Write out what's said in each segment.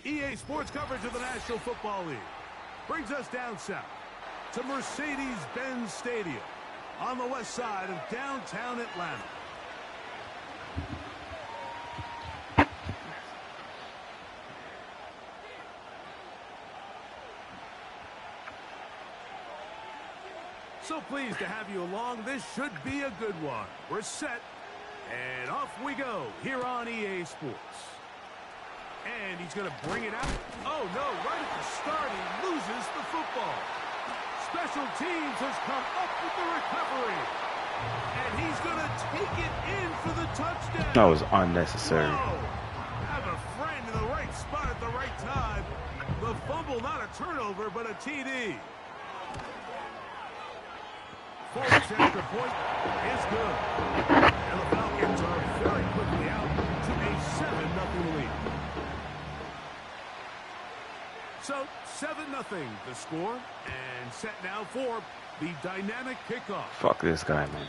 EA Sports coverage of the National Football League brings us down south to Mercedes-Benz Stadium on the west side of downtown Atlanta. So pleased to have you along. This should be a good one. We're set, and off we go here on EA Sports. And he's going to bring it out. Oh, no, right at the start, he loses the football. Special Teams has come up with the recovery. And he's going to take it in for the touchdown. That was unnecessary. Whoa. Have a friend in the right spot at the right time. The fumble, not a turnover, but a TD. Forward extra point is good. And the Falcons are very quickly out to a 7-0 lead. So, 7-0 the score. And set now for the dynamic kickoff. Fuck this guy, man.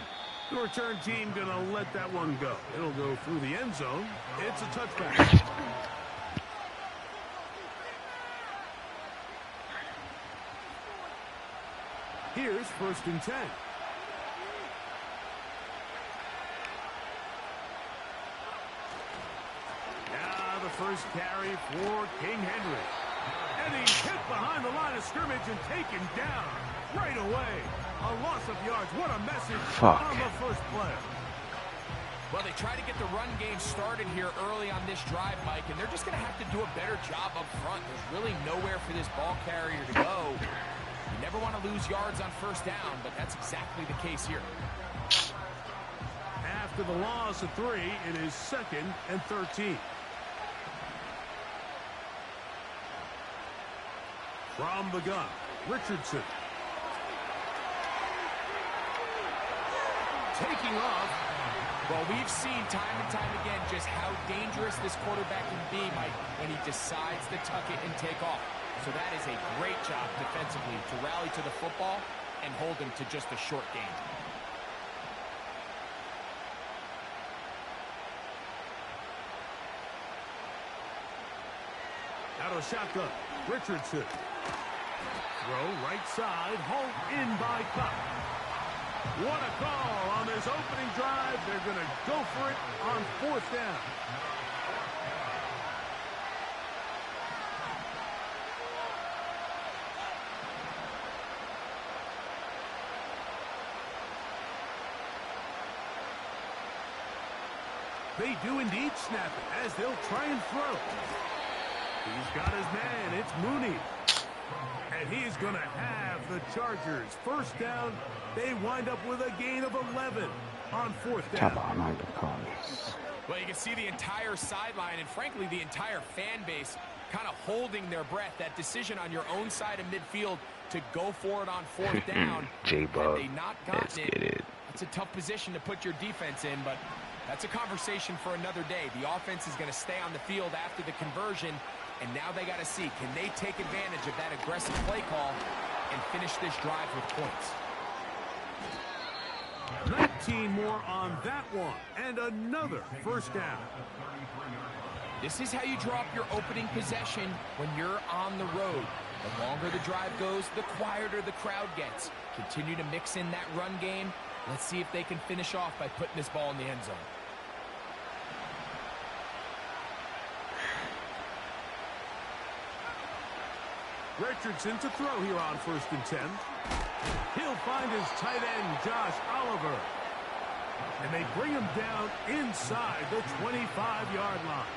The return team going to let that one go. It'll go through the end zone. It's a touchback. Here's 1st and 10. Now the first carry for King Henry. And he's hit behind the line of scrimmage and taken down right away. A loss of yards. What a message on the first play. Well, they try to get the run game started here early on this drive, Mike, and they're just going to have to do a better job up front. There's really nowhere for this ball carrier to go. You never want to lose yards on 1st down, but that's exactly the case here. After the loss of 3, it is 2nd and 13. From the gun, Richardson. Taking off. Well, we've seen time and time again just how dangerous this quarterback can be, Mike, when he decides to tuck it and take off. So that is a great job defensively to rally to the football and hold him to just a short gain. Out of shotgun, Richardson. Throw right side, hauled in by Cup. What a call on this opening drive. They're going to go for it on 4th down. They do indeed snap it as they'll try and throw. He's got his man. It's Mooney. And he's going to have the Chargers. 1st down. They wind up with a gain of 11 on 4th down. Well, you can see the entire sideline and, frankly, the entire fan base kind of holding their breath. That decision on your own side of midfield to go for it on 4th down. J-Bub, they not gotten let's get it. It's a tough position to put your defense in, but that's a conversation for another day. The offense is going to stay on the field after the conversion, and now they got to see, can they take advantage of that aggressive play call and finish this drive with points? 19 more on that one, and another 1st down. This is how you draw up your opening possession when you're on the road. The longer the drive goes, the quieter the crowd gets. Continue to mix in that run game. Let's see if they can finish off by putting this ball in the end zone. Richardson to throw here on 1st and 10. He'll find his tight end, Josh Oliver. And they bring him down inside the 25-yard line.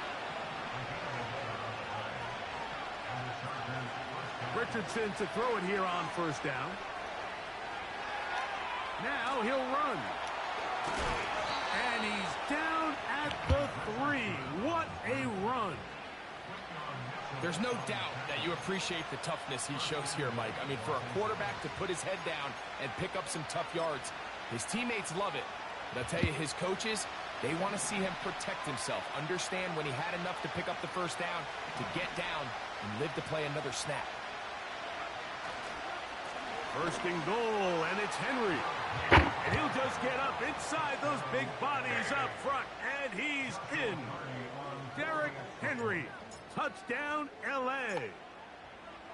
Richardson to throw it here on 1st down. Now he'll run. And he's down at the 3. What a run. There's no doubt that you appreciate the toughness he shows here, Mike. I mean, for a quarterback to put his head down and pick up some tough yards, his teammates love it. But I'll tell you, his coaches, they want to see him protect himself. Understand when he had enough to pick up the 1st down, to get down and live to play another snap. 1st and goal, and it's Henry. And he'll just get up inside those big bodies up front, and he's in. Derrick Henry Touchdown, L.A.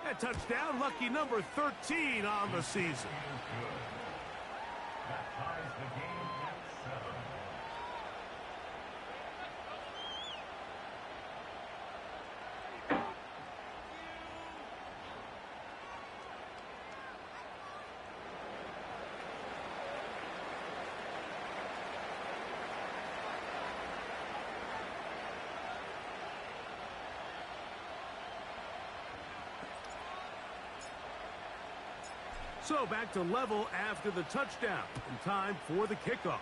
That touchdown, lucky number 13 on the season. So back to level after the touchdown, and time for the kickoff.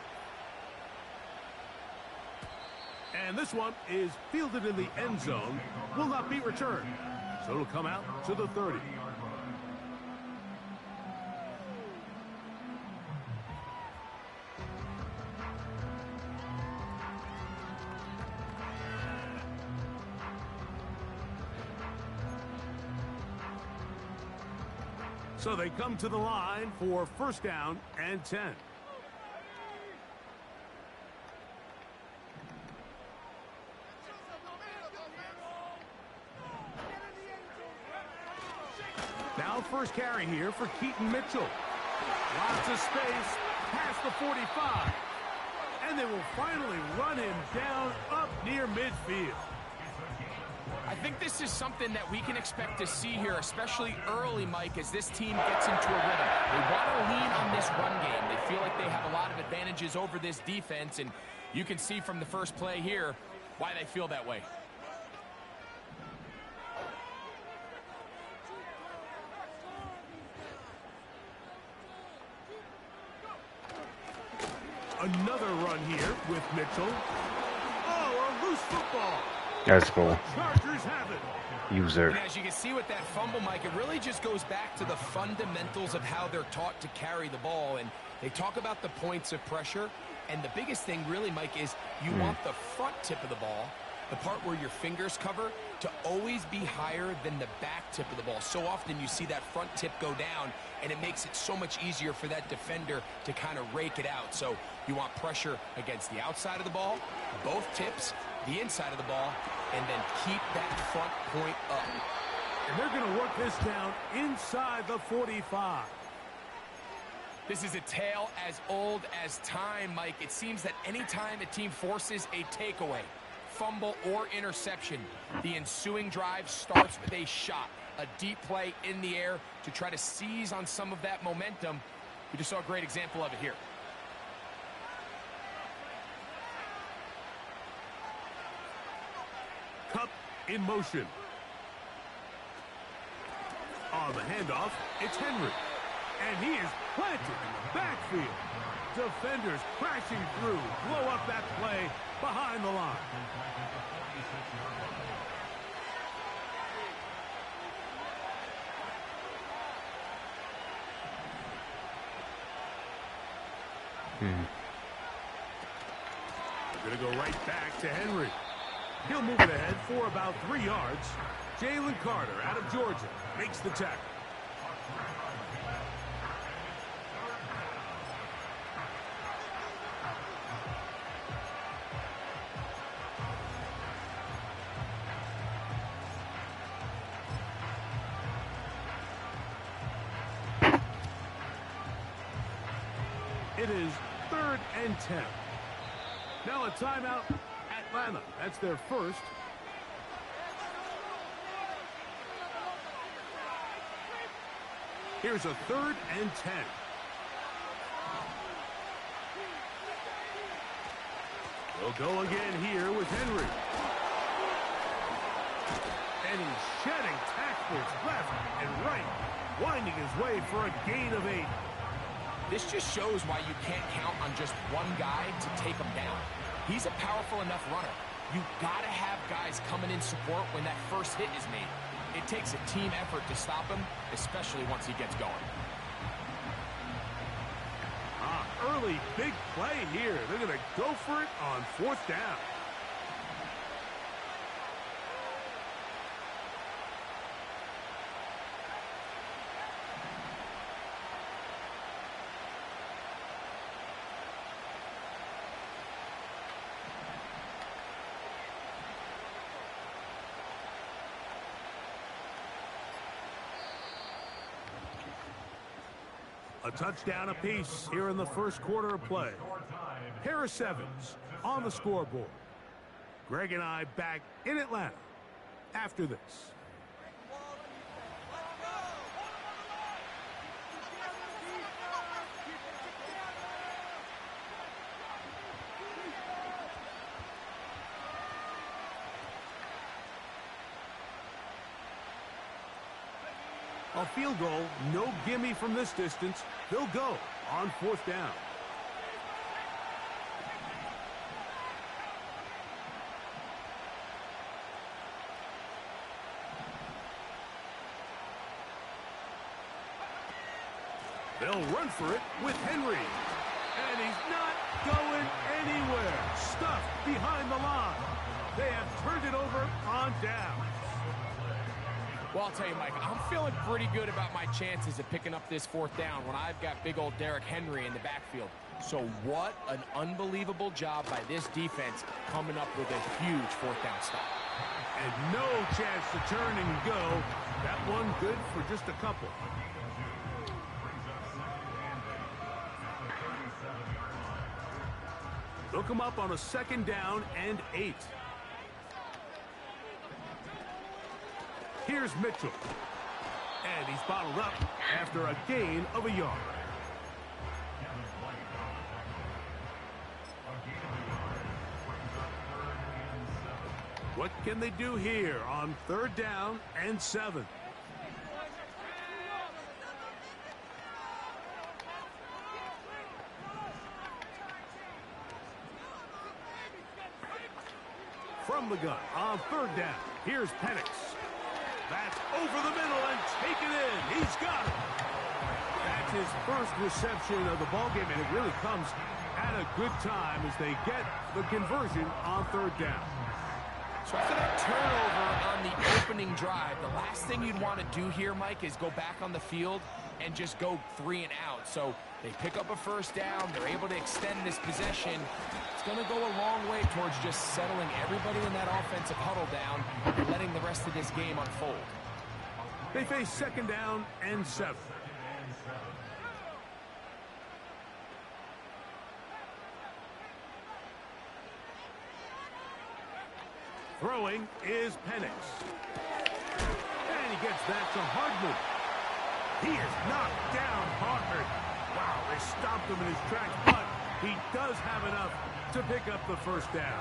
And this one is fielded in the end zone, will not be returned. So it'll come out to the 30. So they come to the line for first down and 10. Now first carry here for Keaton Mitchell. Lots of space past the 45. And they will finally run him down up near midfield. I think this is something that we can expect to see here, especially early, Mike, as this team gets into a rhythm. They want to lean on this run game. They feel like they have a lot of advantages over this defense, and you can see from the first play here why they feel that way. Another run here with Mitchell. Oh, a loose football. Let's go. Chargers have it. User. And as you can see with that fumble, Mike, it really just goes back to the fundamentals of how they're taught to carry the ball. And they talk about the points of pressure. And the biggest thing really, Mike, is you want the front tip of the ball, the part where your fingers cover, to always be higher than the back tip of the ball. So often you see that front tip go down, and it makes it so much easier for that defender to kind of rake it out. So you want pressure against the outside of the ball, both tips, the inside of the ball, and then keep that front point up. And they're going to work this down inside the 45. This is a tale as old as time, Mike. It seems that anytime a team forces a takeaway, fumble, or interception, the ensuing drive starts with a shot, a deep play in the air to try to seize on some of that momentum. We just saw a great example of it here. Cup in motion. On the handoff, it's Henry. And he is planted in the backfield. Defenders crashing through, blow up that play behind the line. They're going to go right back to Henry. He'll move it ahead for about 3 yards. Jalen Carter out of Georgia makes the tackle. It is 3rd and 10. Now a timeout, Atlanta. That's their first. Here's a 3rd and 10. We'll go again here with Henry. And he's shedding tackles left and right, winding his way for a gain of 8. This just shows why you can't count on just one guy to take him down. He's a powerful enough runner. You gotta have guys coming in support when that first hit is made. It takes a team effort to stop him, especially once he gets going. Early big play here. They're going to go for it on 4th down. A touchdown apiece here in the first quarter of play. Pair of sevens on the scoreboard. Greg and I back in Atlanta after this. A field goal, no gimme from this distance. They'll go on fourth down. They'll run for it with Henry. And he's not going anywhere. Stuffed behind the line. They have turned it over on down. Well, I'll tell you, Mike, I'm feeling pretty good about my chances of picking up this fourth down when I've got big old Derrick Henry in the backfield. So what an unbelievable job by this defense coming up with a huge fourth down stop. And no chance to turn and go. That one good for just a couple. They'll come up on a second down and 8. Here's Mitchell. And he's bottled up after a gain of a yard. What can they do here on third down and 7? From the gun on third down, here's Penix. That's over the middle and taken in. He's got it. That's his first reception of the ballgame, and it really comes at a good time as they get the conversion on third down. So after that turnover on the opening drive, the last thing you'd want to do here, Mike, is go back on the field and just go 3 and out. So they pick up a first down. They're able to extend this possession. It's going to go a long way towards just settling everybody in that offensive huddle down and letting the rest of this game unfold. They face second down and 7. Throwing is Penix. And he gets that to Hardman. He is knocked down hard. Wow, they stopped him in his tracks, but he does have enough to pick up the first down.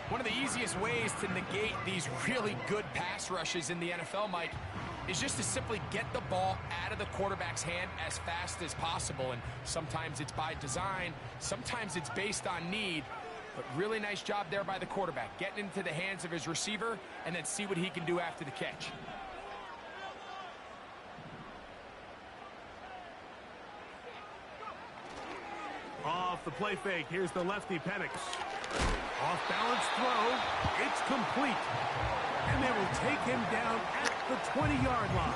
One of the easiest ways to negate these really good pass rushes in the NFL, Mike, is just to simply get the ball out of the quarterback's hand as fast as possible. And sometimes it's by design, sometimes it's based on need. But really nice job there by the quarterback, getting into the hands of his receiver and then see what he can do after the catch. Off the play fake, here's the lefty Penix. Off balance throw, it's complete. And they will take him down at the 20-yard line.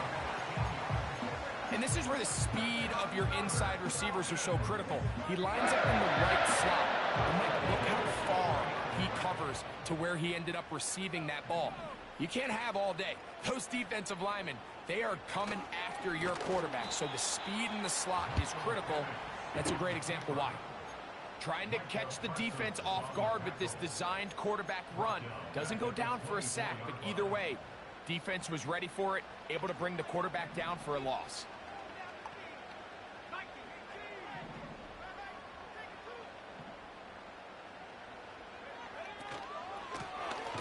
And this is where the speed of your inside receivers are so critical. He lines up in the right slot. And Mike, look how far he covers to where he ended up receiving that ball. You can't have all day. Those defensive linemen, they are coming after your quarterback. So the speed in the slot is critical. That's a great example why. Trying to catch the defense off guard with this designed quarterback run. Doesn't go down for a sack, but either way, defense was ready for it, able to bring the quarterback down for a loss.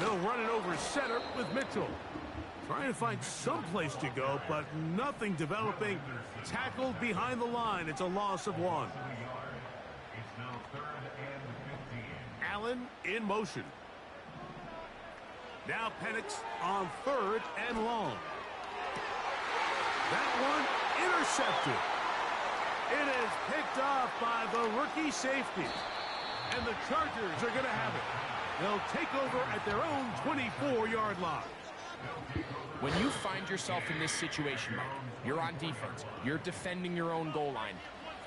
They'll run it over center with Mitchell. Trying to find some place to go, but nothing developing. Tackled behind the line. It's a loss of 1. Allen in motion. Now Penix on third and long. That one intercepted. It is picked off by the rookie safety. And the Chargers are going to have it. They'll take over at their own 24-yard line. When you find yourself in this situation, Mike, you're on defense, you're defending your own goal line,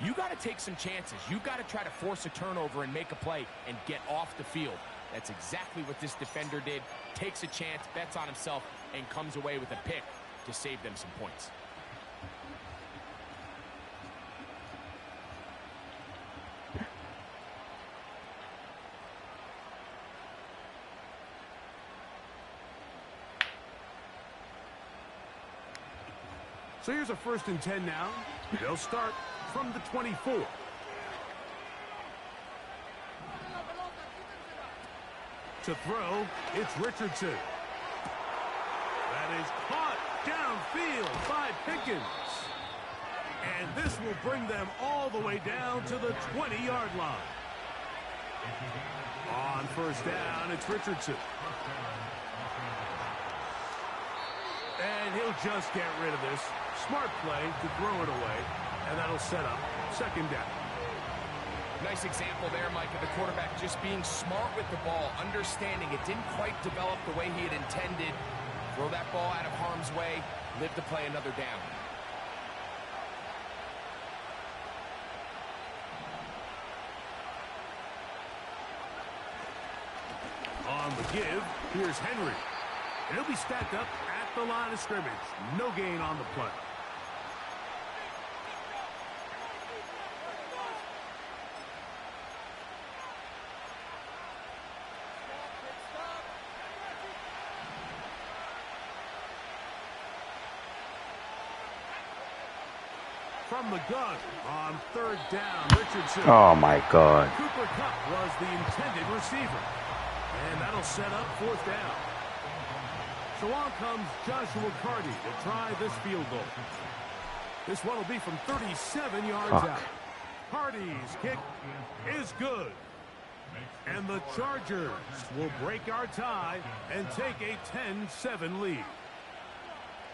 you got to take some chances. You got to try to force a turnover and make a play and get off the field. That's exactly what this defender did. Takes a chance, bets on himself, and comes away with a pick to save them some points. So here's a 1st and 10 now. They'll start from the 24. To throw, it's Richardson. That is caught downfield by Pickens. And this will bring them all the way down to the 20-yard line. On 1st down, it's Richardson. And he'll just get rid of this. Smart play to throw it away. And that'll set up 2nd down. Nice example there, Mike, of the quarterback just being smart with the ball, understanding it didn't quite develop the way he had intended. Throw that ball out of harm's way, live to play another down. On the give, here's Henry. And he'll be stacked up at the line of scrimmage. No gain on the play. From the gun on 3rd down, Richardson. Oh my God. Cooper Kupp was the intended receiver. And that'll set up 4th down. So on comes Joshua Carty to try this field goal. This one will be from 37 yards out. Carty's kick is good. And the Chargers will break our tie and take a 10-7 lead.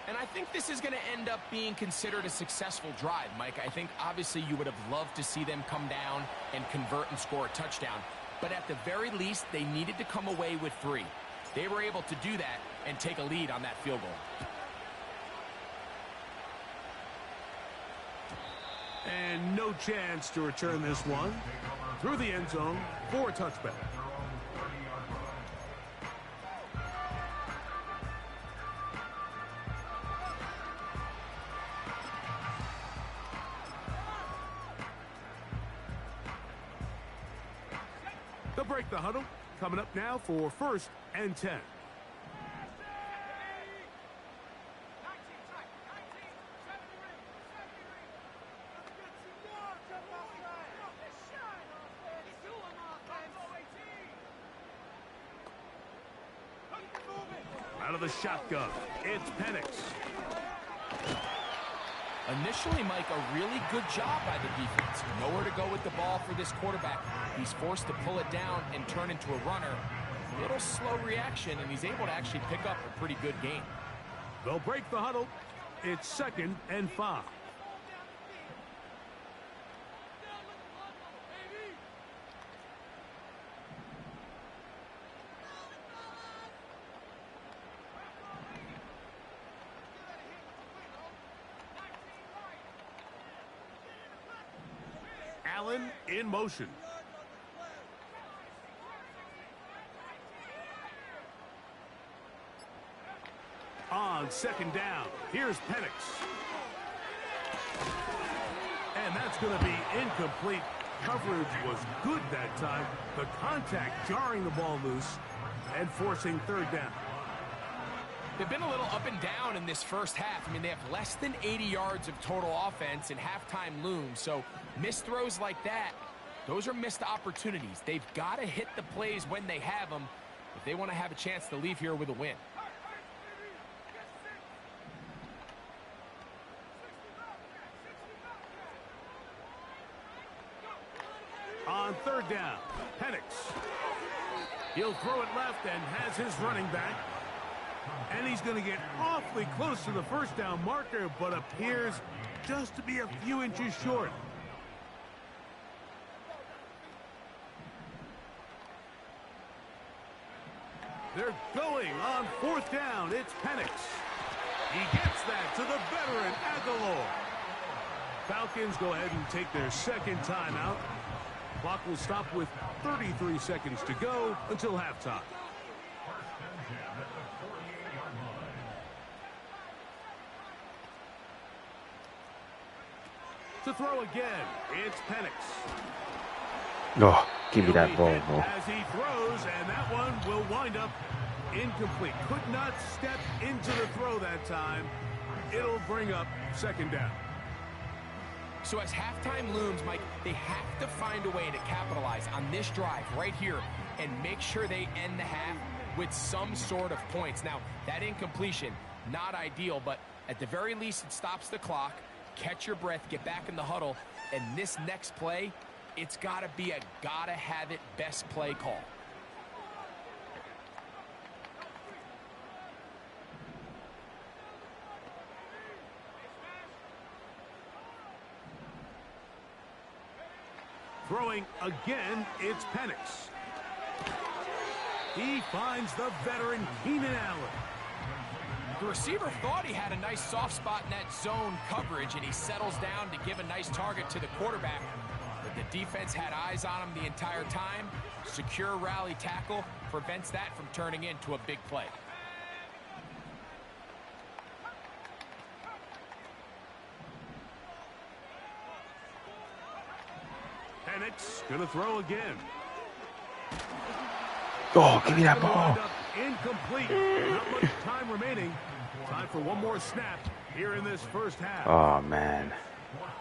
And I think this is going to end up being considered a successful drive, Mike. I think obviously you would have loved to see them come down and convert and score a touchdown. But at the very least, they needed to come away with 3. They were able to do that and take a lead on that field goal. And no chance to return this one. Through the end zone for a touchback. They'll break the huddle. Coming up now for 1st and 10. Out of the shotgun, it's Penix. Initially, Mike, a really good job by the defense. Nowhere to go with the ball for this quarterback. He's forced to pull it down and turn into a runner. A little slow reaction, and he's able to actually pick up a pretty good gain. They'll break the huddle. It's 2nd and 5. Allen in motion. On 2nd down, here's Penix. And that's going to be incomplete. Coverage was good that time. The contact jarring the ball loose and forcing 3rd down. They've been a little up and down in this first half. I mean, they have less than 80 yards of total offense and halftime looms. So missed throws like that, those are missed opportunities. They've got to hit the plays when they have them if they want to have a chance to leave here with a win. On 3rd down, Penix. He'll throw it left and has his running back. And he's going to get awfully close to the 1st down marker, but appears just to be a few inches short. They're going on 4th down. It's Penix. He gets that to the veteran Aguilar. Falcons go ahead and take their 2nd timeout. Clock will stop with 33 seconds to go until halftime. To throw again, it's Penix. Oh, give me that ball, bro. As he throws, and that one will wind up incomplete. Could not step into the throw that time. It'll bring up second down. So as halftime looms, Mike, they have to find a way to capitalize on this drive right here and make sure they end the half with some sort of points. Now, that incompletion, not ideal, but at the very least, it stops the clock. Catch your breath, get back in the huddle, and this next play, it's got to be a gotta-have-it best play call. Throwing again, it's Penix. He finds the veteran Keenan Allen. The receiver thought he had a nice soft spot in that zone coverage, and he settles down to give a nice target to the quarterback. But the defense had eyes on him the entire time. Secure rally tackle prevents that from turning into a big play. Penix gonna throw again. Oh, give me that ball. Incomplete. Not much time remaining. Time for one more snap here in this first half. Oh, man.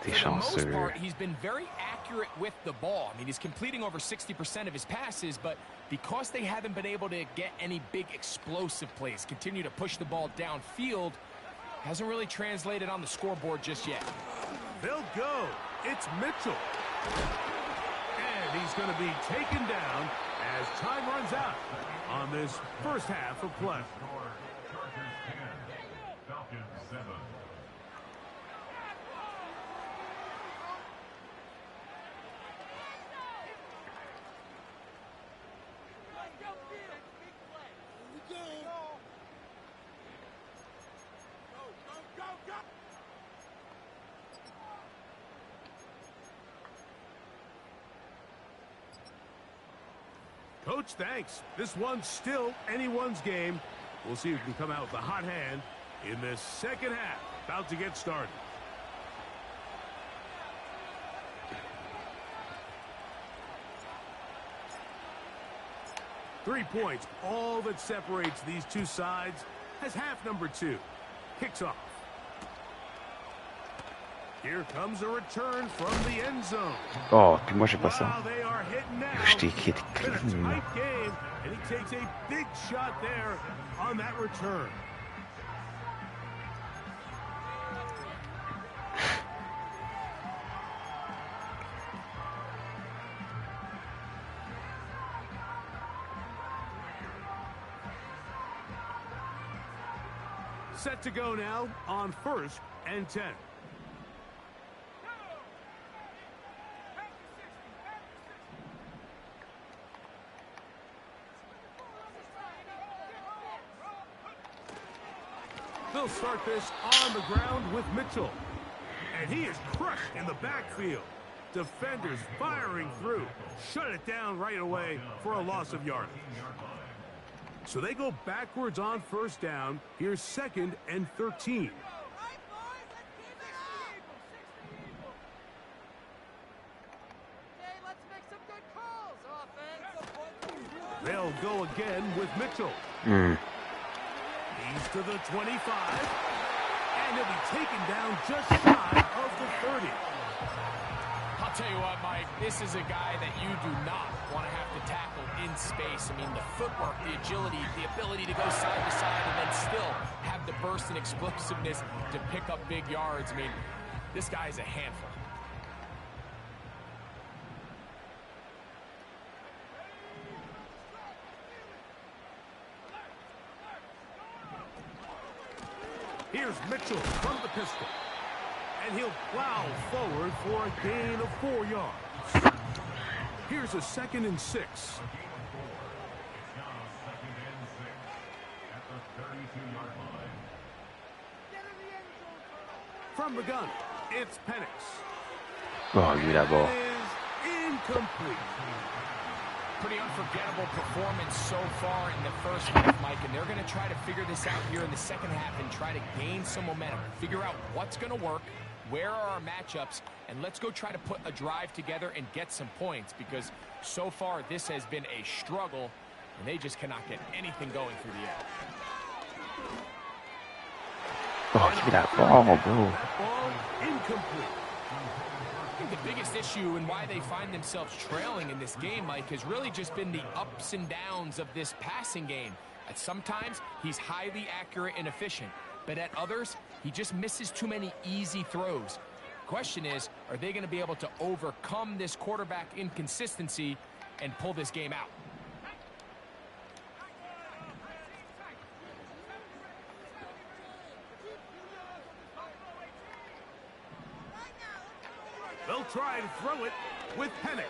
For the most part, he's been very accurate with the ball. I mean, he's completing over 60% of his passes, but because they haven't been able to get any big explosive plays, continue to push the ball downfield, hasn't really translated on the scoreboard just yet. They'll go. It's Mitchell. And he's going to be taken down as time runs out on this first half of play. Coach, thanks. This one's still anyone's game. We'll see who can come out with the hot hand in this second half. About to get started. Three points, all that separates these two sides, as half number two kicks off. Here comes a return from the end zone. Oh, tu moi j'ai pas ça. Wow, they are hitting now. Je t'ai écrit Been a tight game, and he takes a big shot there on that return. Set to go now on 1st and 10. They'll start this on the ground with Mitchell. And he is crushed in the backfield. Defenders firing through. Shut it down right away for a loss of yardage. So they go backwards on 1st down. Here's 2nd and 13. They'll go again with Mitchell. He's to the 25. And he'll be taken down just shy of the 30. I'll tell you what, Mike, this is a guy that you do not want to have to tackle in space. I mean, the footwork, the agility, the ability to go side to side and then still have the burst and explosiveness to pick up big yards. I mean, this guy is a handful. Here's Mitchell from the pistol. And he'll plow forward for a gain of 4 yards. Here's a 2nd and 6. From the gun, it's Penix. Oh, give me that ball. Is incomplete. Pretty unforgettable performance so far in the first half, Mike, and they're going to try to figure this out here in the second half and try to gain some momentum, figure out what's going to work, where are our matchups, and let's go try to put a drive together and get some points, because so far this has been a struggle, and they just cannot get anything going through the air. Oh, give me that ball, bro. That ball incomplete. I think the biggest issue and why they find themselves trailing in this game, Mike, has really just been the ups and downs of this passing game. At sometimes, he's highly accurate and efficient, but at others, he just misses too many easy throws. Question is, are they going to be able to overcome this quarterback inconsistency and pull this game out? They'll try and throw it with Penix.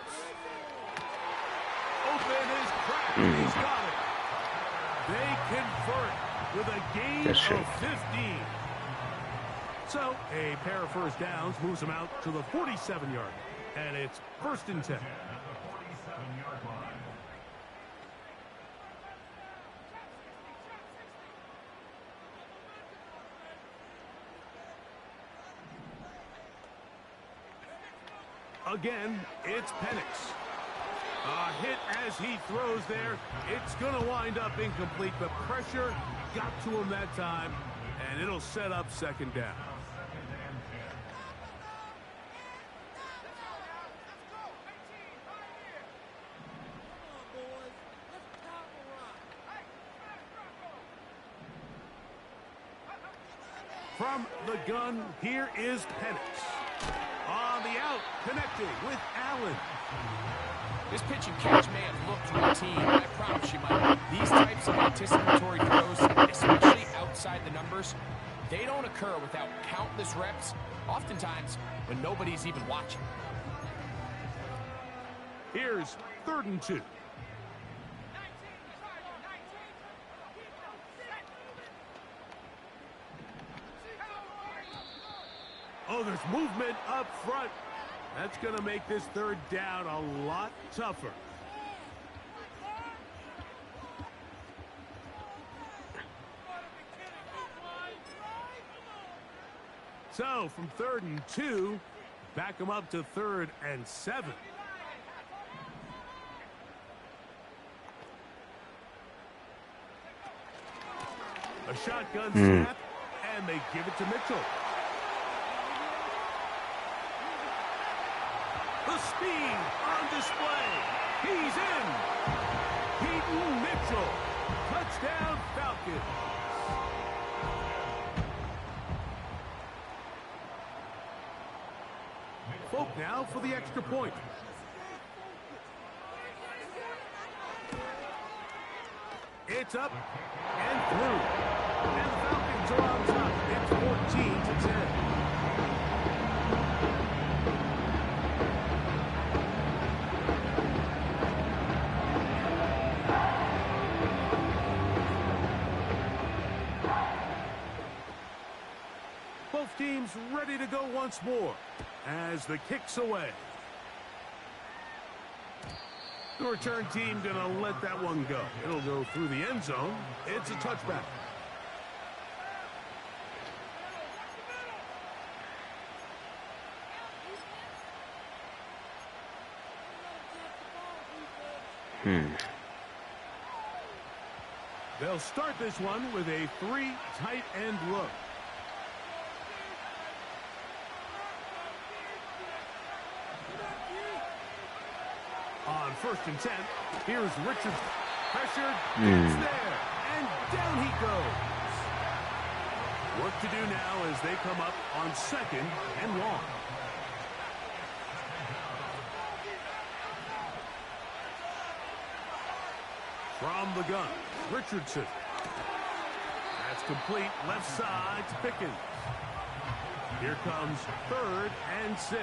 Open is cracked. He's got it. They convert with a gain of 15. So a pair of first downs moves them out to the 47-yard. And it's 1st and 10. Again, it's Penix. A hit as he throws there. It's going to wind up incomplete. The pressure got to him that time, and it'll set up 2nd down. From the gun, here is Penix. On the out, connecting with Allen. This pitch and catch may have looked routine, but I promise you, Mike, these types of anticipatory throws, especially outside the numbers, they don't occur without countless reps, oftentimes when nobody's even watching. Here's 3rd and 2. Oh, there's movement up front. That's going to make this 3rd down a lot tougher. So, from 3rd and 2, back them up to 3rd and 7. A shotgun snap, and they give it to Mitchell. The speed on display. He's in. Keaton Mitchell. Touchdown Falcons. Folk now for the extra point. It's up and through. And the Falcons are on top. It's 14-10. Both teams ready to go once more as the kick's away. The return team gonna let that one go. It'll go through the end zone. It's a touchback. They'll start this one with a 3 tight end look. On 1st and 10, here's Richards. Pressured, gets there, and down he goes. Work to do now as they come up on 2nd and long. From the gun, Richardson. That's complete, left side to Pickens. Here comes 3rd and 6.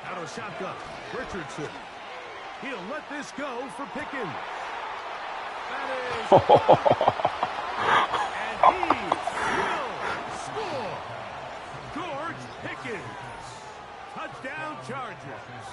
Out of shotgun, Richardson. He'll let this go for Pickens. That is... and he will score. George Pickens. Touchdown Chargers.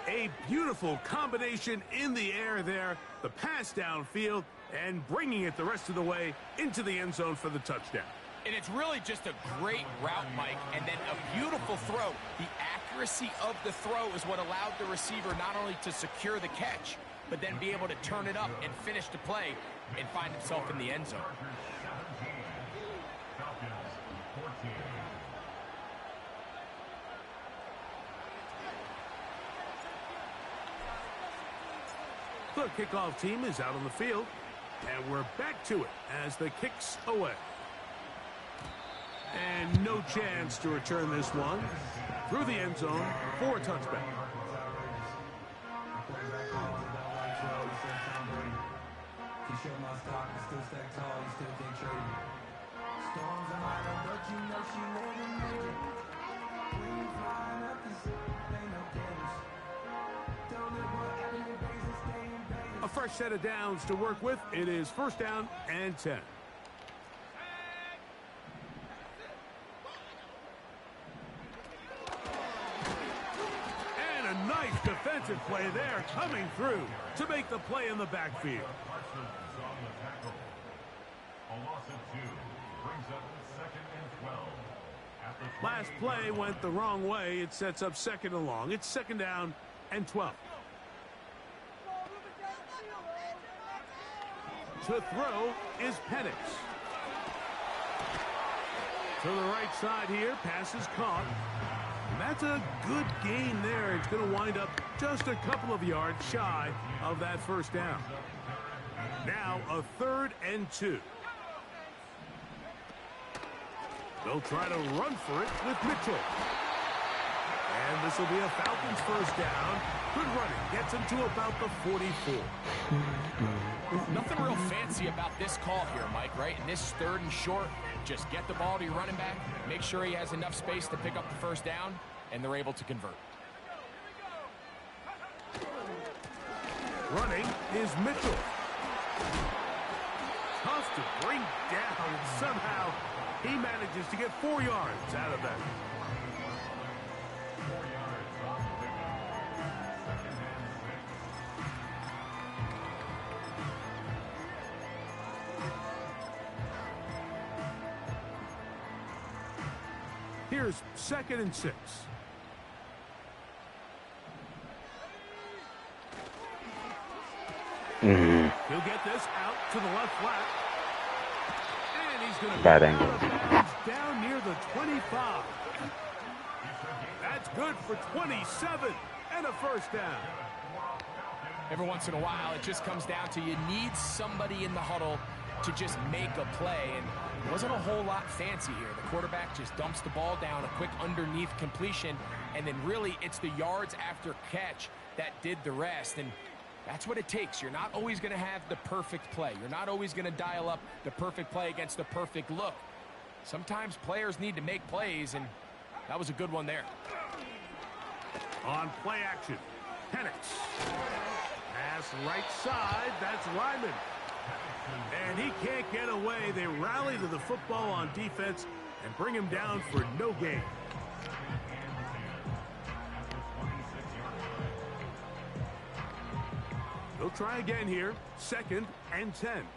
A beautiful combination in the air there. The pass downfield and bringing it the rest of the way into the end zone for the touchdown. And it's really just a great route, Mike, and then a beautiful throw. The accuracy of the throw is what allowed the receiver not only to secure the catch, but then be able to turn it up and finish the play and find himself in the end zone. The kickoff team is out on the field, and we're back to it as the kick's away. And no chance to return this one through the end zone for a touchback. A fresh set of downs to work with. It is first down and 10. And a nice defensive play there coming through to make the play in the backfield. Last play went the wrong way. It sets up second and long. It's second down and 12. To throw is Penix. To the right side here. Pass is caught. And that's a good gain there. It's going to wind up just a couple of yards shy of that first down. Now a 3rd and 2. They'll try to run for it with Mitchell. And this will be a Falcons first down. Good running. Gets him to about the 44. Nothing real fancy about this call here, Mike, right? In this 3rd and short, just get the ball to your running back, make sure he has enough space to pick up the first down, and they're able to convert. Running is Mitchell. Tough to bring down, and somehow he manages to get 4 yards out of that. Here's 2nd and 6. He'll get this out to the left flat. And he's going to Bad angle. Down near the 25. That's good for 27 and a first down. Every once in a while, it just comes down to you need somebody in the huddle to just make a play, and it wasn't a whole lot fancy here. The quarterback just dumps the ball down, a quick underneath completion, and then really it's the yards after catch that did the rest, and that's what it takes. You're not always going to have the perfect play. You're not always going to dial up the perfect play against the perfect look. Sometimes players need to make plays, and that was a good one there. On play action, Penix. Pass right side, that's Ryman. And he can't get away. They rally to the football on defense and bring him down for no gain. They'll try again here. 2nd and 10.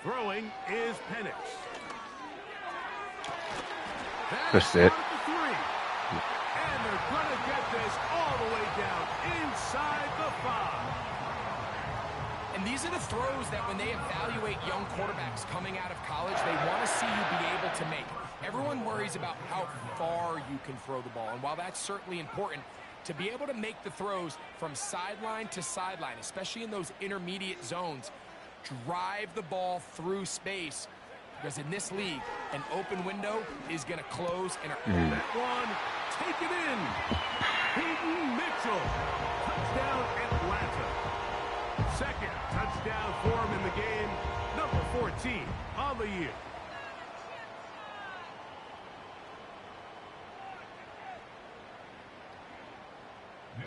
Throwing is Penix. That's it. And they're going to get this all the way down inside the 5. And these are the throws that when they evaluate young quarterbacks coming out of college, they want to see you be able to make. Everyone worries about how far you can throw the ball. And while that's certainly important, to be able to make the throws from sideline to sideline, especially in those intermediate zones, drive the ball through space. Because in this league, an open window is going to close. And that one, take it in. Peyton Mitchell. Touchdown, Atlanta. 2nd touchdown for him in the game. Number 14 on the year.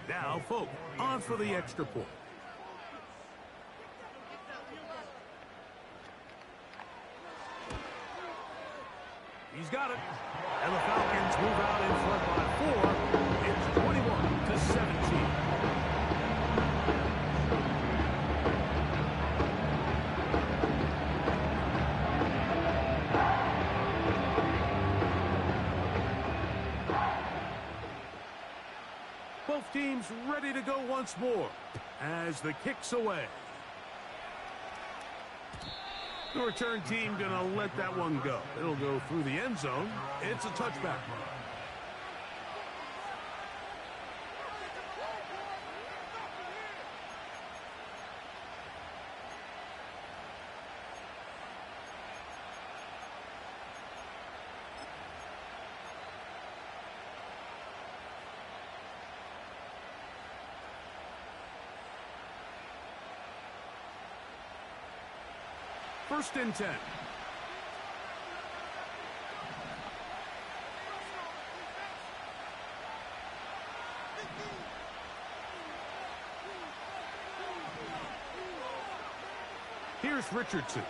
Now, Folk on for the extra point. He's got it. And the Falcons move out in front by 4. It's 21-17. team's ready to go once more as the kick's away. The return team going to let that one go. It'll go through the end zone. It's a touchback. First and 10. Here's Richardson.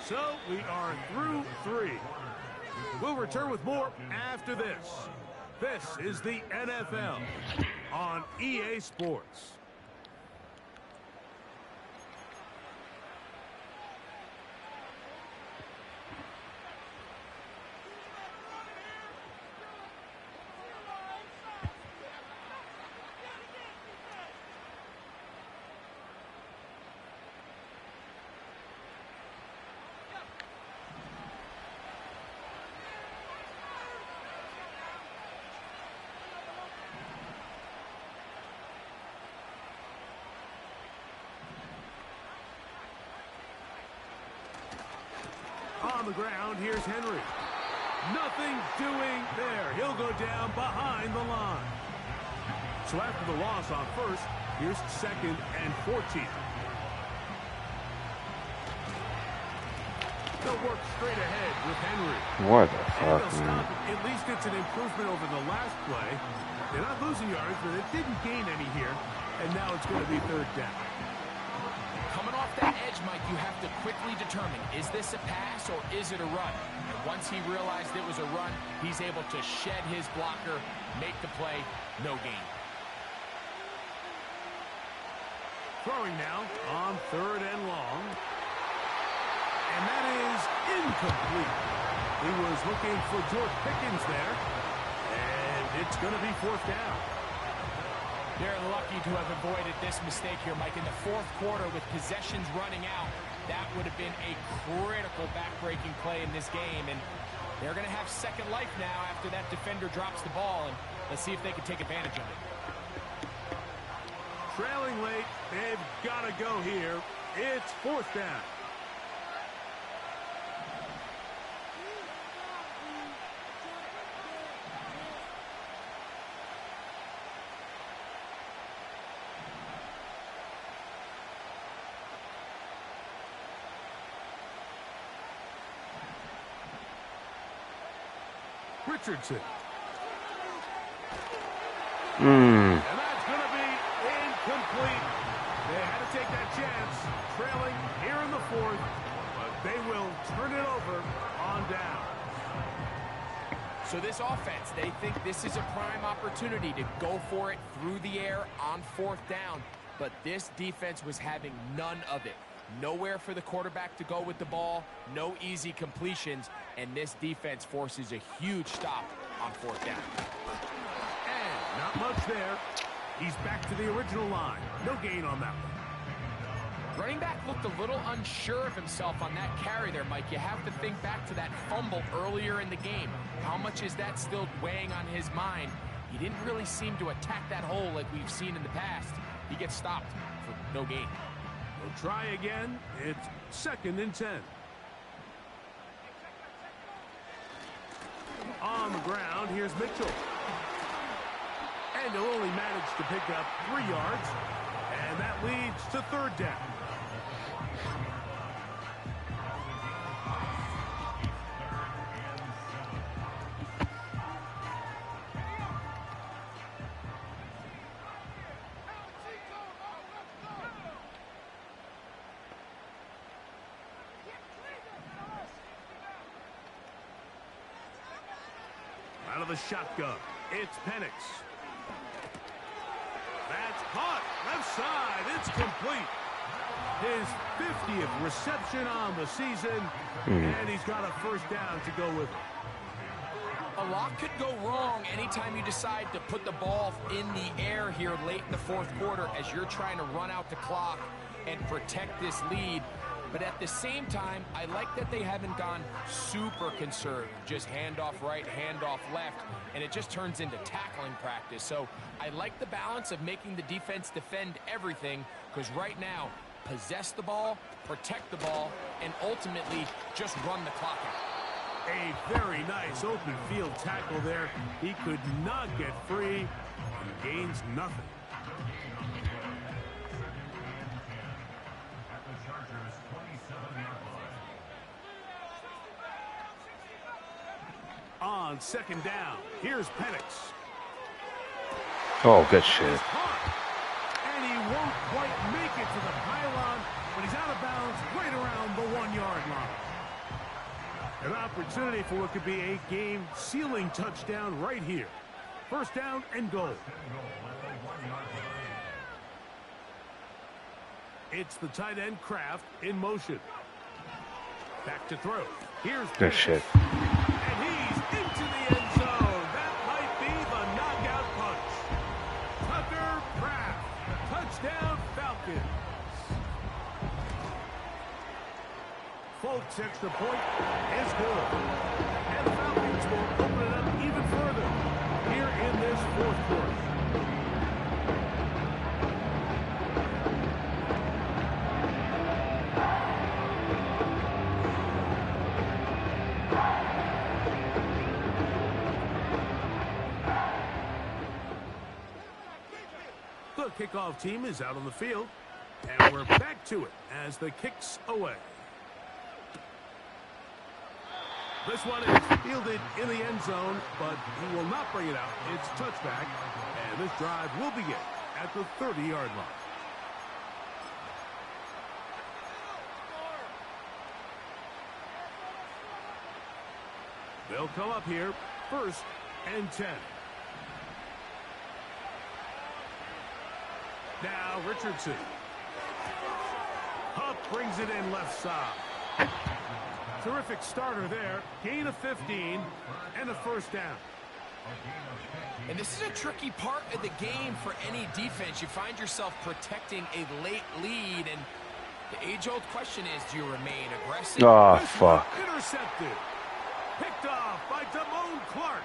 So we are through 3. We'll return with more after this. This is the NFL on EA Sports. On the ground, here's Henry. Nothing doing there. He'll go down behind the line. So after the loss on first, here's 2nd and 14. They'll work straight ahead with Henry. What the fuck, man? At least it's an improvement over the last play. They're not losing yards, but it didn't gain any here. And now it's going to be 3rd down. Coming off that edge, Mike, you have to quickly determine, is this a pass or is it a run? And once he realized it was a run, he's able to shed his blocker, make the play, no gain. Throwing now on 3rd and long. And that is incomplete. He was looking for George Pickens there. And it's going to be 4th down. They're lucky to have avoided this mistake here, Mike. In the 4th quarter, with possessions running out, that would have been a critical back-breaking play in this game. And they're going to have second life now after that defender drops the ball. And let's see if they can take advantage of it. Trailing late, they've got to go here. It's 4th down. Richardson. And that's going to be incomplete. They had to take that chance, trailing here in the 4th, but they will turn it over on down. So this offense, they think this is a prime opportunity to go for it through the air on 4th down, but this defense was having none of it. Nowhere for the quarterback to go with the ball, no easy completions, and this defense forces a huge stop on 4th down. And not much there. He's back to the original line. No gain on that one. Running back looked a little unsure of himself on that carry there, Mike. You have to think back to that fumble earlier in the game. How much is that still weighing on his mind? He didn't really seem to attack that hole like we've seen in the past. He gets stopped for no gain. We'll try again. It's 2nd and 10. On the ground, here's Mitchell. And he'll only manage to pick up 3 yards. And that leads to 3rd down. Out of the shotgun, it's Penix. That's caught, left side, it's complete. His 50th reception on the season, and he's got a first down to go with it. A lot could go wrong anytime you decide to put the ball in the air here late in the fourth quarter as you're trying to run out the clock and protect this lead. But at the same time, I like that they haven't gone super conservative. Just handoff right, handoff left, and it just turns into tackling practice. So I like the balance of making the defense defend everything, because right now, possess the ball, protect the ball, and ultimately just run the clock out. A very nice open field tackle there. He could not get free and gains nothing. On second down, here's Penix. Oh, good shit. And he won't quite make it to the pylon, but he's out of bounds right around the 1-yard line. An opportunity for what could be a game-sealing touchdown right here. First down and goal. It's the tight end Kraft in motion. Back to throw. Here's good shit. And he's into the end zone. That might be the knockout punch. Tucker Kraft. Touchdown Falcons. Folks, extra point is good. And the Falcons will open it up even further here in this fourth quarter. The kickoff team is out on the field, and we're back to it as the kick's away. This one is fielded in the end zone, but he will not bring it out. It's touchback, and this drive will begin at the 30-yard line. They'll come up here, 1st and 10. Now Richardson. Huff brings it in left side. Terrific starter there. Gain of 15 and a first down. And this is a tricky part of the game for any defense. You find yourself protecting a late lead, and the age-old question is, do you remain aggressive? Oh, fuck. Intercepted. Picked off by Damone Clark.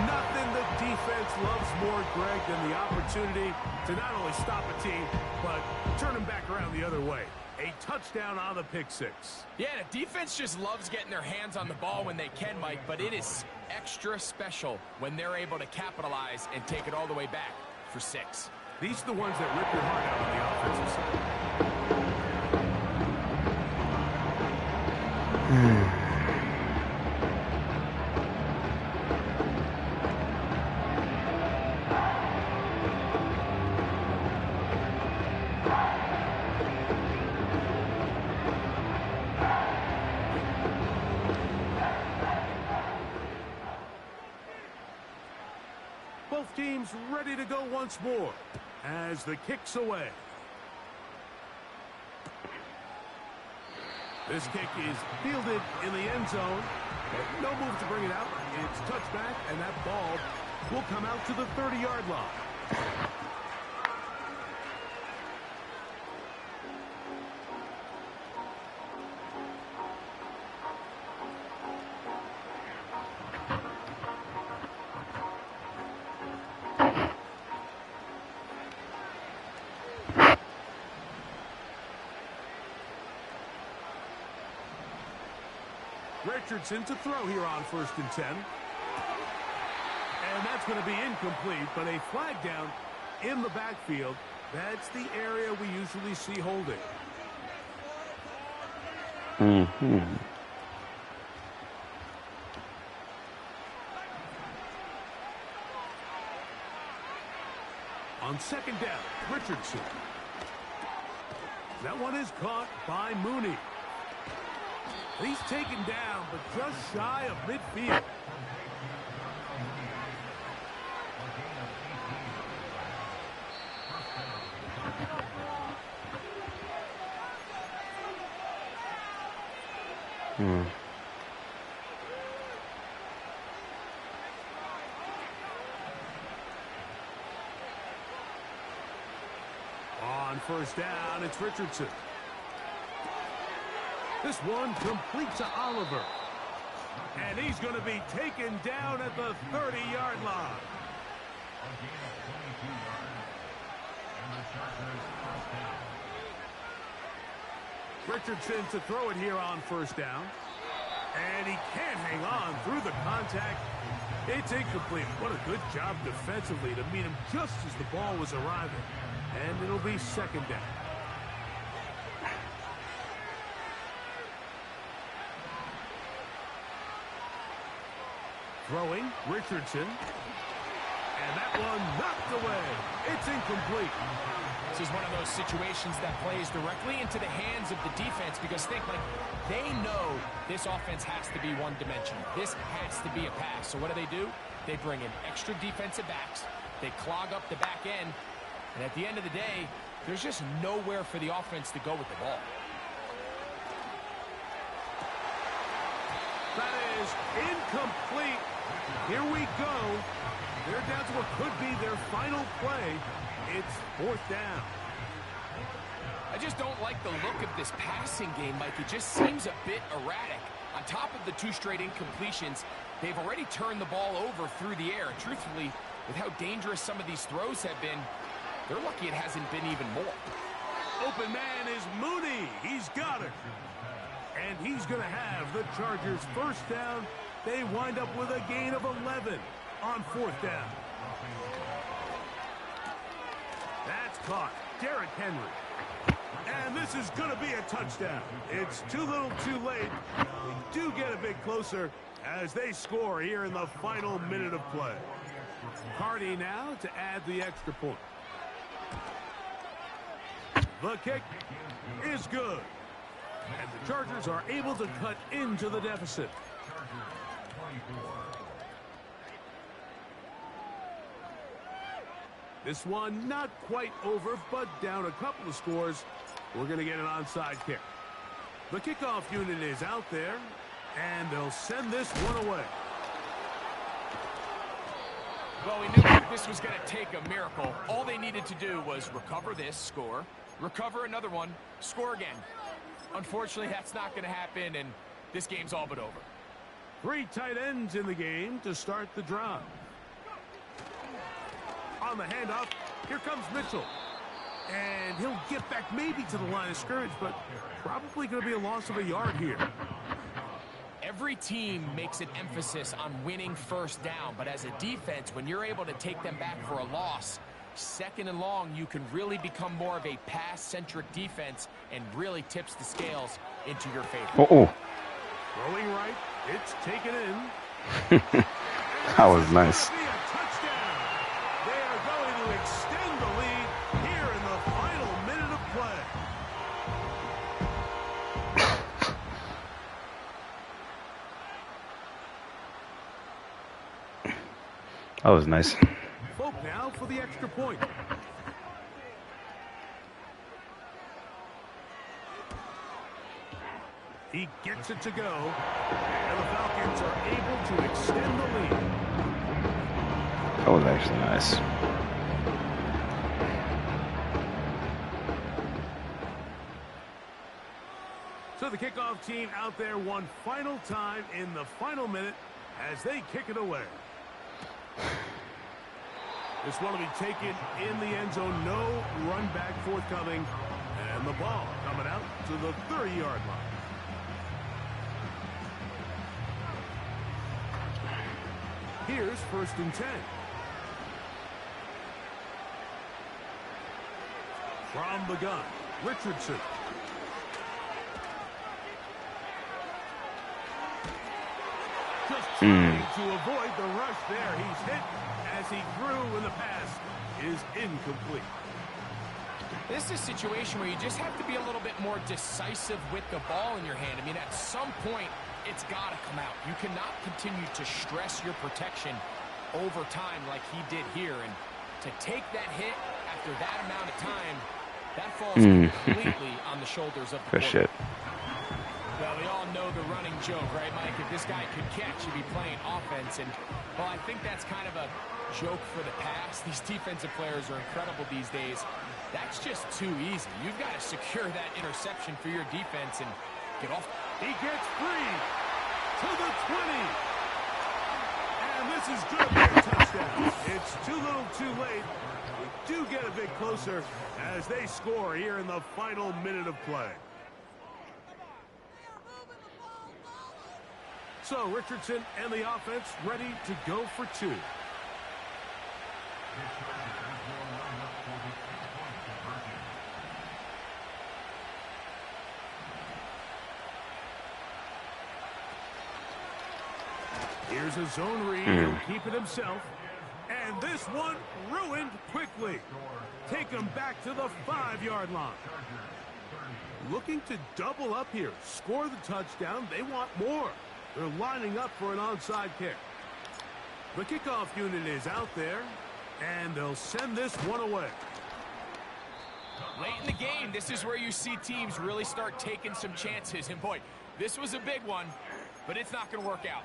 Nothing the defense loves more, Greg, than the opportunity to not only stop a team, but turn them back around the other way. A touchdown on the pick six. Yeah, the defense just loves getting their hands on the ball when they can, Mike, but it is extra special when they're able to capitalize and take it all the way back for 6. These are the ones that rip your heart out on the offensive side. Both teams ready to go once more as the kick's away. This kick is fielded in the end zone. No move to bring it out. It's touchback, and that ball will come out to the 30-yard line. Richardson to throw here on 1st and 10. And that's going to be incomplete, but a flag down in the backfield. That's the area we usually see holding. On 2nd down, Richardson. That one is caught by Mooney. He's taken down, but just shy of midfield. On first down, it's Richardson. This one complete to Oliver. And he's going to be taken down at the 30-yard line. Richardson to throw it here on first down. And he can't hang on through the contact. It's incomplete. What a good job defensively to meet him just as the ball was arriving. And it'll be second down. Throwing, Richardson. And that one knocked away. It's incomplete. This is one of those situations that plays directly into the hands of the defense because think, like, they know this offense has to be one-dimensional. This has to be a pass. So what do? They bring in extra defensive backs. They clog up the back end. And at the end of the day, there's just nowhere for the offense to go with the ball. That is incomplete. Here we go. They're down to what could be their final play. It's fourth down. I just don't like the look of this passing game, Mike. It just seems a bit erratic. On top of the 2 straight incompletions, they've already turned the ball over through the air. Truthfully, with how dangerous some of these throws have been, they're lucky it hasn't been even more. Open man is Mooney. He's got it. And he's going to have the Chargers first down. They wind up with a gain of 11 on fourth down. That's caught. Derrick Henry. And this is going to be a touchdown. It's too little too late. They do get a bit closer as they score here in the final minute of play. Cardi now to add the extra point. The kick is good. And the Chargers are able to cut into the deficit. This one not quite over, but down a couple of scores. We're going to get an onside kick. The kickoff unit is out there, and they'll send this one away. Well, we knew this was going to take a miracle. All they needed to do was recover this, score, recover another one, score again. Unfortunately, that's not going to happen, and this game's all but over. 3 tight ends in the game to start the drive. On the handoff, here comes Mitchell. And he'll get back maybe to the line of scrimmage, but probably going to be a loss of a yard here. Every team makes an emphasis on winning first down, but as a defense, when you're able to take them back for a loss, second and long, you can really become more of a pass-centric defense and really tips the scales into your favor. Throwing right, it's taken in. That was nice. They are going to extend the lead here in the final minute of play. That was nice. Folk now for the extra point. He gets it to go, and the Falcons are able to extend the lead. That was actually nice. So the kickoff team out there one final time in the final minute as they kick it away. This one will be taken in the end zone. No run back forthcoming. And the ball coming out to the 30-yard line. Here's first and 10. From the gun, Richardson. Just trying to avoid the rush there. He's hit as he threw, and the pass is incomplete. This is a situation where you just have to be a little bit more decisive with the ball in your hand. I mean, at some point, it's got to come out. You cannot continue to stress your protection over time like he did here. And to take that hit after that amount of time, that falls completely on the shoulders of the Good shit. Well, we all know the running joke, right, Mike? If this guy could catch, he'd be playing offense. And, well, I think that's kind of a joke for the past. These defensive players are incredible these days. That's just too easy. You've got to secure that interception for your defense and get off. He gets free to the 20. And this is going to be a touchdown. It's too little too late. We do get a bit closer as they score here in the final minute of play. So Richardson and the offense ready to go for two. Here's a zone read. He'll keep it himself. And this one ruined quickly. Take him back to the 5-yard line. Looking to double up here. Score the touchdown. They want more. They're lining up for an onside kick. The kickoff unit is out there. And they'll send this one away. Late in the game, this is where you see teams really start taking some chances. And boy, this was a big one, but it's not going to work out.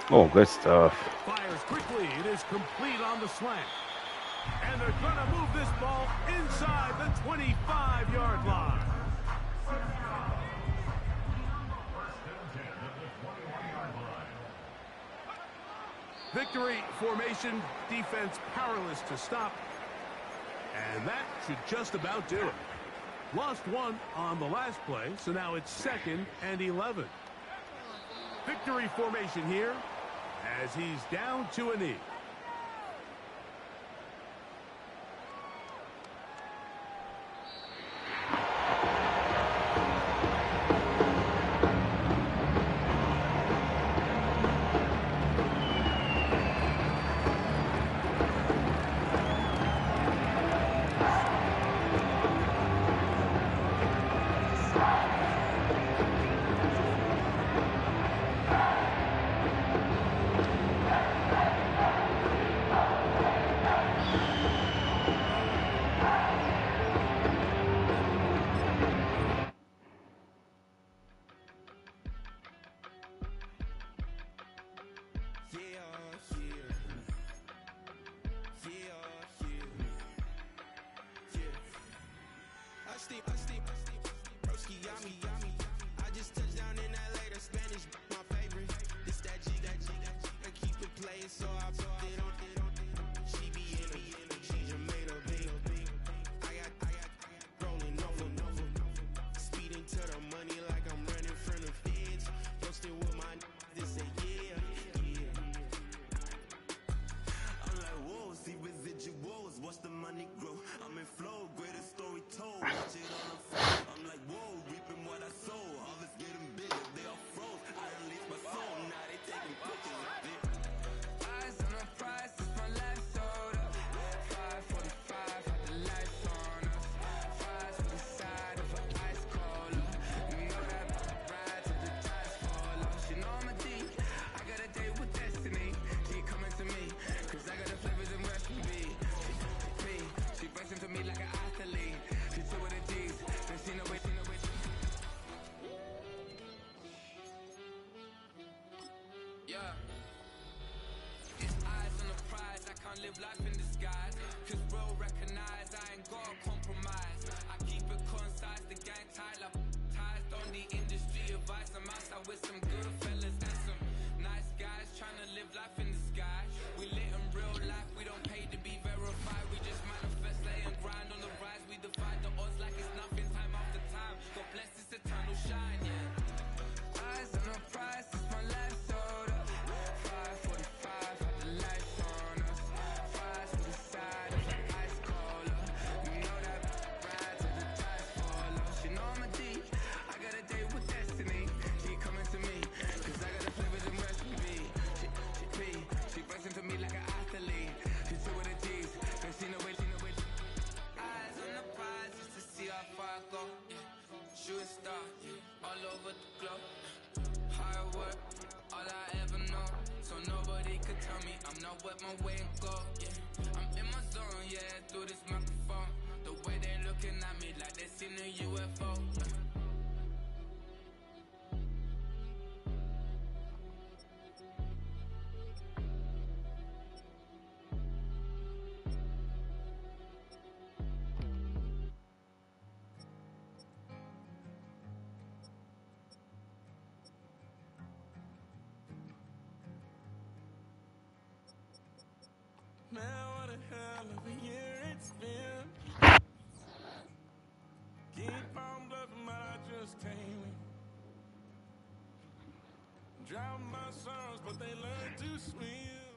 Oh, good stuff. Fires quickly. It is complete on the slant. And they're going to move this ball inside the 25-yard line. Victory formation, defense powerless to stop. And that should just about do it. Lost one on the last play, so now it's 2nd and 11. Victory formation here as he's down to a knee. I just touched down in LA, the Spanish, my favorite. This that G, I keep it playing, so I put it on. She be in me, she just made a big. I got rolling over. Speeding to the money like I'm running from the feds. Posted with my this say yeah. I'm like, whoa, see residuals, watch the money grow. I'm in flow, greatest story told. Watch it on the phone. I'm like, whoa, reaping what I sow. Harvest getting bigger, they all froze. I released my soul, now they taking pictures of it. Eyes on the prize, it's my life sold up. 545, had the lights on us. Fries with the side of an ice cola. You know that ride till the tires fall off. She know I'm a D, I got a date with destiny. She coming to me, cause I got the flavors and recipes. She breaks into me like an athlete. She took with the G's, then she know it. Yeah. It's eyes on the prize, I can't live life in disguise. Cause bro recognize I ain't gotta compromise. I keep it concise, the gang tight like ties. On the industry advice, I'm outside with some good fellas and some nice guys trying to live life in the sky. We lit in real life, we don't pay to be verified. We just manifest, lay and grind on the rise. We defy the odds like it's nothing, time after time. God bless this eternal shine, yeah. Eyes on the prize, it's my life sold up. 545, had the lights on us. Fries with the side of an ice cola. You know that ride till the tires fall off. She know I'm a D, I got a date with destiny. She coming to me, cause could tell me I'm not with my way and go, yeah. I'm in my zone, yeah, through this microphone. The way they looking at me like they seen a UFO, yeah. Man, what a hell of a year it's been. Keep on bluffing, but I just can't win. Drown my songs, but they learn to swim.